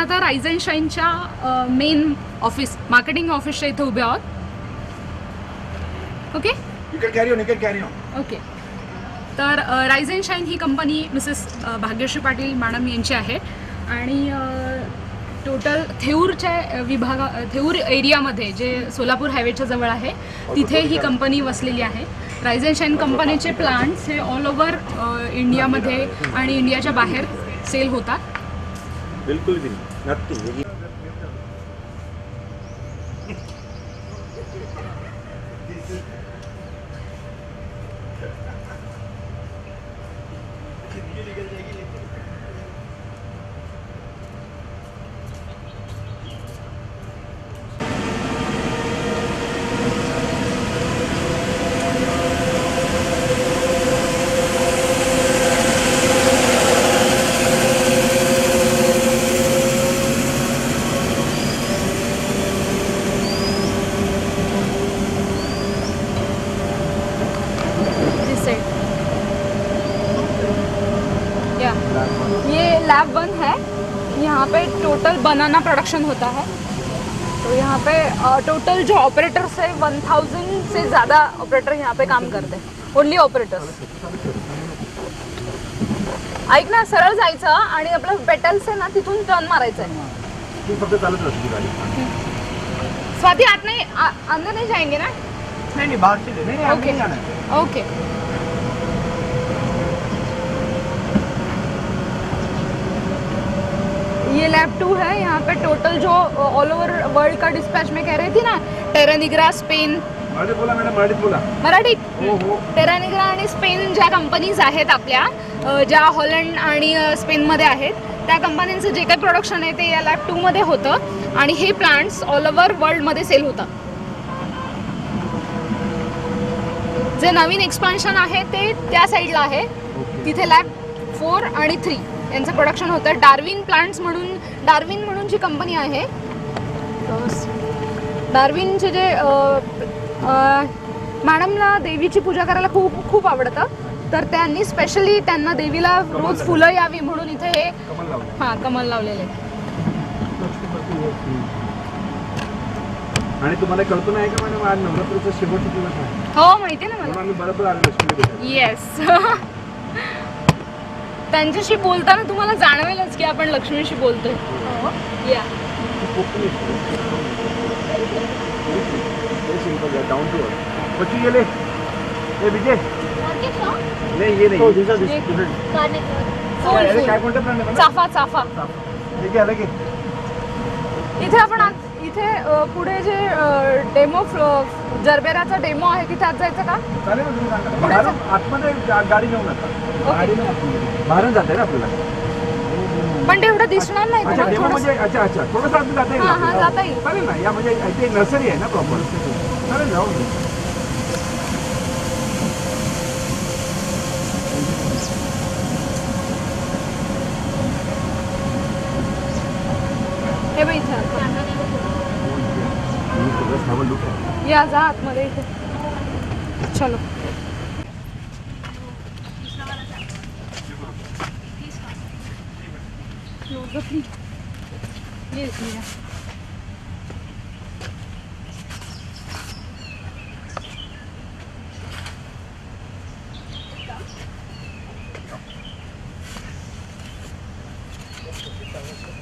आता rise and शाईनच्या main office marketing ऑफिसच्या इथे उभे आहोत. Okay okay. तर राईज अँड शाईन ही company Mrs Bhagyashree Patil madam यांची आहे आणि टोटल थेऊरच्या थेऊर एरियामध्ये जे सोलापूर हायवेच्या जवळ आहे तिथे ही कंपनी वसलेली आहे. राईज अँड शाईन कंपनीचे प्लांट्स हे ऑल ओव्हर इंडियामध्ये आणि इंडियाच्या बाहेर सेल होतात. बिल्कुल भी नथिंग. ये लैब 1 है. यहाँ पे टोटल बनाना प्रोडक्शन होता है. तो यहाँ पे टोटल जो ऑपरेटर्स है 1000 से ज़्यादा ऑपरेटर यहाँ पे काम करते हैं. Only operators. ऐक ना, सरळ जायचं आणि आपलं पेटल्स आहे ना तिथून टर्न मारायचं आहे. तू फक्त चालत राहते गाडी. स्वाति आत नहीं अंदर नहीं जाएंगे ना? नहीं बाहर से नहीं. Okay okay. ये लैब 2 है. यहाँ पे टोटल जो ऑल ओवर वर्ल्ड का डिस्पैच में कह रही थी ना, टेरानिग्रा स्पेन. मराठीत बोला मॅडम, मराठीत बोला. मराठीत. हो. टेरानिग्रा आणि स्पेन ज्या कंपनीज आहेत आपल्या, ज्या हॉलंड आणि स्पेनमध्ये आहेत, त्या कंपन्यांचं जे काही प्रोडक्शन आहे ते या लॅब 2 मध्ये होतं आणि हे प्लांट्स ऑल ओव्हर वर्ल्डमध्ये सेल होतात. जे नवीन एक्सपान्शन आहे ते त्या साईडला आहे. तिथे लॅब 4 आणि 3 यांचं प्रोडक्शन होतं. डार्विन प्लांट्स म्हणून, डार्विन म्हणून जी कंपनी आहे, डार्विनचे जे मॅडमला देवीची पूजा करायला खूप खूप आवडतं, तर त्यांनी स्पेशली त्यांना देवीला रोज फुलं यावी म्हणून इथे हे कमल लावलेले. आणि तुम्हाला कल्पना आहे का मॅडम, आज नवरात्रीचा शेवटचा दिवस आहे. हो माहिती ना मला. आम्ही बरोबर आलो लक्ष्मी. येस. त्यांच्याशी बोलताना तुम्हाला जाणवेलच की आपण लक्ष्मीशी बोलतोय. या डाउन टू अर्थ. बच्ची ये ले. ए विजय. नहीं ये नहीं. काय कोणतं ब्रँड आहे? चाफा. चाफा. ठीक आहे अलग आहे. इथे आपण इथे पुढे जे डेमो जरबेराचा डेमो आहे तिथे आज जायचं का? चालेल ना, तुम्ही सांगा. बाहेरून आतमध्ये गाडी घेऊन नका. बाहेरून जाते ना आपल्याला. पण तेवढं दिसणार नाही. अच्छा डेमो म्हणजे अच्छा थोडंसं आत जाता येईल. हां जाता येईल. चालेल ना. या म्हणजे इथे नर्सरी आहे ना प्रॉपर. चालेल जाऊ. हे बाई या जा आतमध्ये इथे. चलो.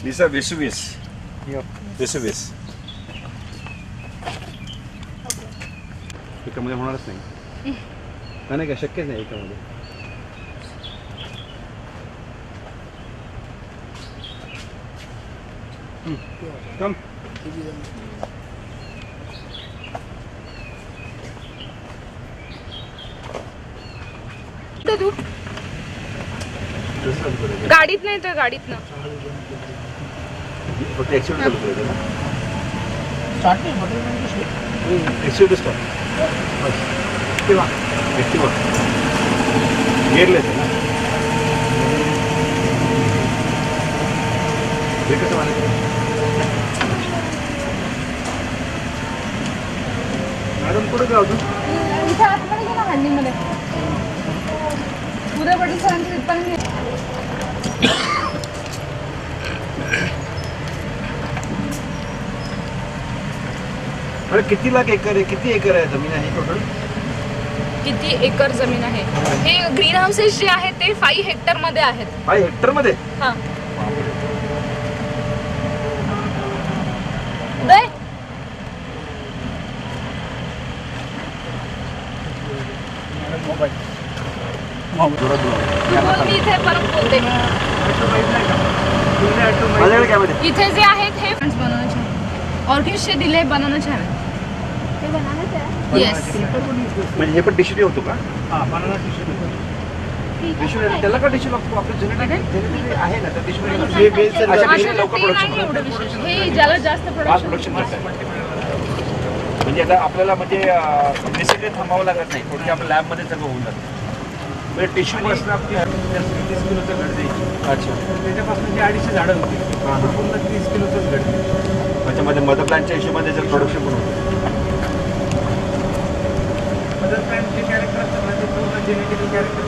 These are Vesuvius. Vesuvius. एकामध्ये होणारच नाही. नाही का, शक्यच नाही एकामध्ये. कम. तू गाडीत नाही तर गाडीत ना. फक्त ॲक्सिडेंट चालू करायचं ना. स्टार्ट नाही बटन. Accident start. बस तेव्हा ॲक्टिवा गिअरलेस आहे ना. हे कसं मारायचं मॅडम? कुठं जाऊ तू? इथे आतमध्ये गेला हंडीमध्ये. उद्या पटेल सरांची तिथपर्यंत अरे किती लाख एकर आहे, किती एकर आहे जमीन आहे टोटल? किती एकर जमीन आहे? हे ग्रीन हाऊसेस जे आहेत ते 5 हेक्टर मध्ये आहेत. 5 हेक्टर मध्ये? हा. उदय तू बोल, मी इथे परत बोलते. माझ्याकडे काय माहिती? इथे जे आहेत हे बनवण्याचे ऑर्किड्सचे दिले बनवण्याचे आहेत. येस. म्हणजे हे पण टिश्यू होतो का? टिश्यू त्याला का टिश्यू लागतो? आपलं जेनेटिक आहे ना, त्या टिश्यू लवकर प्रोडक्शन हे ज्याला जास्त प्रोडक्शन म्हणजे आता आपल्याला म्हणजे बेसिकली थांबावं लागत नाही, थोडी आपल्या लॅबमध्ये सगळं होऊन जातं. म्हणजे टिश्यू पासून आपली 30 किलोचं घड द्यायची. अच्छा. त्याच्यापासून जे 250 झाडं होती पूर्ण 30 किलोचंच घड द्यायची. त्याच्यामध्ये मदर प्लॅनच्या हिशोबाने जर प्रोडक्शन पण होतं. मदर प्लॅनचे कॅरेक्टर असतात ना, ते पूर्ण जेनेटिकल कॅरेक्टर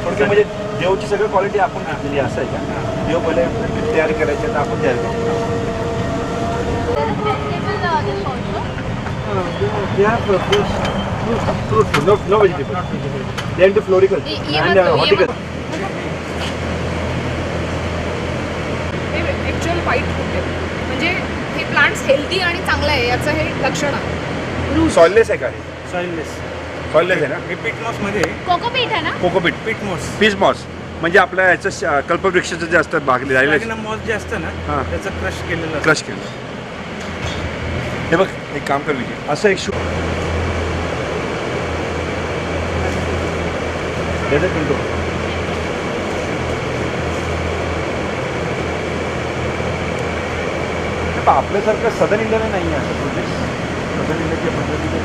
थोडक्यात म्हणजे देवची सगळी क्वालिटी आपण घेतलेली असं आहे का? देव पहिले तयार करायचे तर आपण तयार करतो. No vegetable. They are into floriculture and horticulture. हे ॲक्च्युअल व्हाईट फूड आहे, म्हणजे हे प्लांट्स हेल्दी आणि चांगलं आहे याचं हे लक्षण आहे. सॉइललेस आहे का हे? सॉइललेस सॉइललेस आहे ना? हे पीट मध्ये कोकोपीट आहे ना? कोकोपीट, पीट मॉस पीस मॉस म्हणजे आपल्या याचं कल्पवृक्षाचं जे असतं भागले राहिले मॉस जे असतं ना हां. त्याचं क्रश केलेलं क्रश केलं. हे बघ, एक काम कर विजय, असं एक आपल्यासारखं सदन इंडियाला नाही आहे असं प्रोजेक्ट. सदन इंडियाच्या पद्धतीने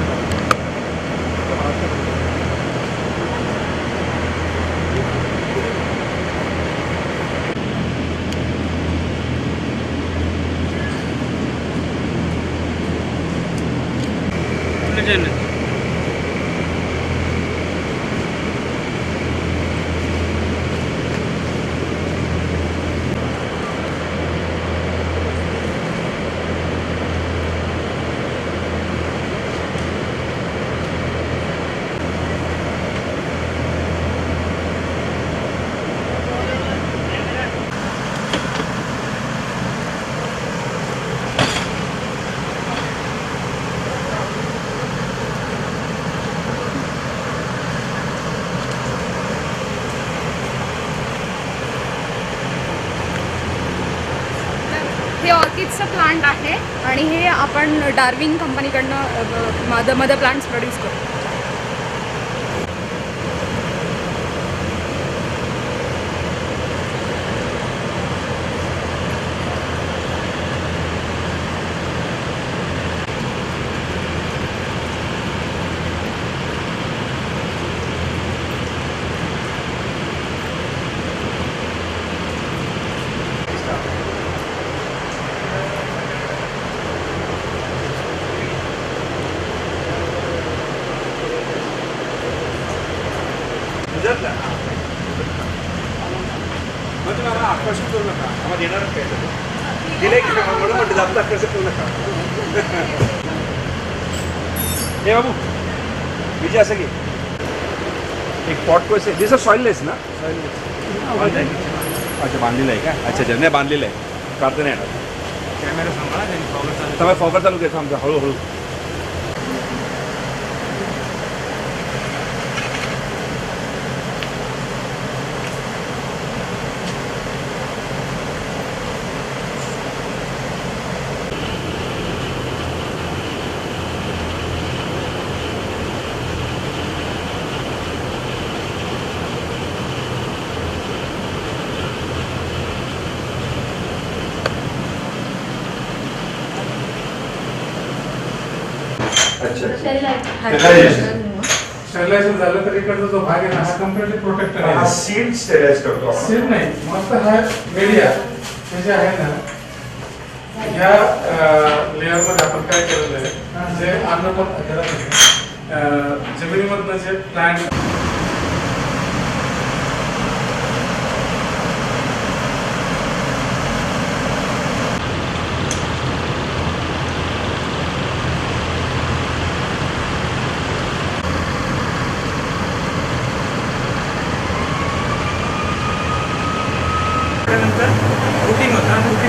हे ऑर्किडचं प्लांट आहे आणि हे आपण डार्विन कंपनीकडनं मदर प्लांट्स प्रोड्यूस करतो. मग तुम्ही आम्हाला आकर्षण करू नका, आम्हाला देणारच काय दिलंय की म्हणून म्हटलं जास्त आकर्षण करू नका. हे बाबू विजय असं की एक पॉट पैसे दिस सॉइललेस ना? अच्छा बांधलेलं आहे का? अच्छा अच्छा नाही बांधलेलं आहे, काढता नाही येणार. कॅमेरा सांभाळा त्यामुळे फॉगर चालू घ्यायचं आमचं हळूहळू. स्टरलायझर झालं तर इकडचा जो भाग आहे ना हा कम्प्लिटली प्रोटेक्टेड आहे. सीड स्टेलाइज करतो आपण. सीड नाही, मस्त हा मीडिया म्हणजे आहे ना ह्या लेअर मध्ये आपण काय केलेलं आहे, जे अन्न पण जमिनीमधनं जे प्लांट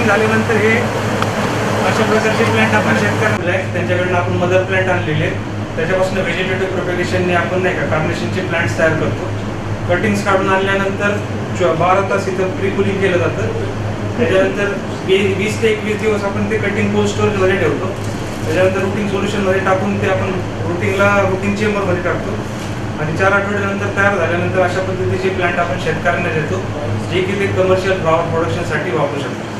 कटिंग झाल्यानंतर हे अशा प्रकारचे प्लांट आपण शेतकऱ्यांना आहे त्यांच्याकडनं आपण मदर प्लांट आणलेले आहेत. त्याच्यापासून व्हेजिटेटिव्ह प्रोपेगेशनने आपण नाही का कार्नेशनचे प्लांट्स तयार करतो. कटिंग्स काढून आणल्यानंतर 12 तास इथं प्री कुलिंग केलं जातं. त्याच्यानंतर 20 ते 21 दिवस आपण ते कटिंग कोल्ड स्टोरेजमध्ये ठेवतो. त्याच्यानंतर रुटिंग सोल्युशनमध्ये टाकून ते आपण रुटिंग चेंबरमध्ये टाकतो आणि 4 आठवड्यानंतर तयार झाल्यानंतर अशा पद्धतीचे प्लांट आपण शेतकऱ्यांना देतो जे की ते कमर्शियल फ्लॉवर प्रोडक्शनसाठी वापरू शकतो.